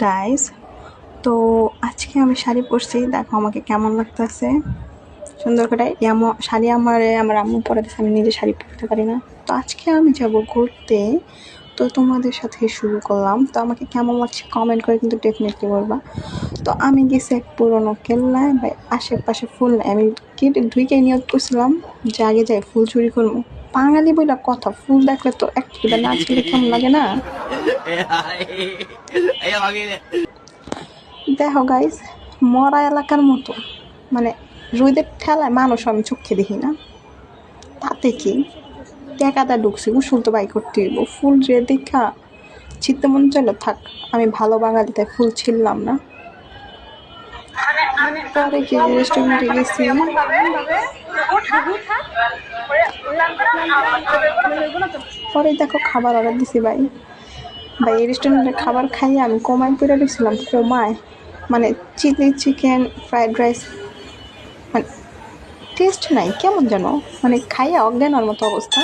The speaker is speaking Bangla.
গাইস, তো আজকে আমি শাড়ি পরছি, দেখো আমাকে কেমন লাগতেছে। সুন্দর করে শাড়ি আমার আম্মু পরে দিয়েছে, আমি নিজে শাড়ি পরতে পারি না। তো আজকে আমি যাব ঘুরতে, তো তোমাদের সাথে শুরু করলাম। তো আমাকে কেমন লাগছে কমেন্ট করে কিন্তু ডেফিনেটলি বলবা। তো আমি গেছি এক পুরোনো কেল্লায় বা আশেপাশে ফুল নাই, আমি ঢুকে নিয়ত করছিলাম যে আগে যাই ফুল চুরি করবো। বাঙালি বইলা কথা, ফুল দেখলে তো একটা না ছিঁড়ে কেমন লাগে না। দেখো গাইস, মরা এলাকার মতো, মানে রোদের ঠেলায় মানুষ আমি চোখে দেখি না, তাতে কি টাকাটা ঢুকছে, উসুল তো বাই করতে হইব। ফুল রে দেখা ছিটতে মন চাইলো, থাক আমি ভালো বাঙালিতে ফুল ছিললাম না। পরে কি রেস্টুরেন্টে গেছি, পরে দেখো খাবার অর্ডার দিছি। ভাই ভাই এই রেস্টুরেন্টের খাবার খাইয়ে আমি কমায় পড়ে গেছিলাম, কমায় মানে চিলি চিকেন ফ্রাইড রাইস, মানে টেস্ট নাই, কেমন যেন, মানে খাইয়া অজ্ঞানের মতো অবস্থা।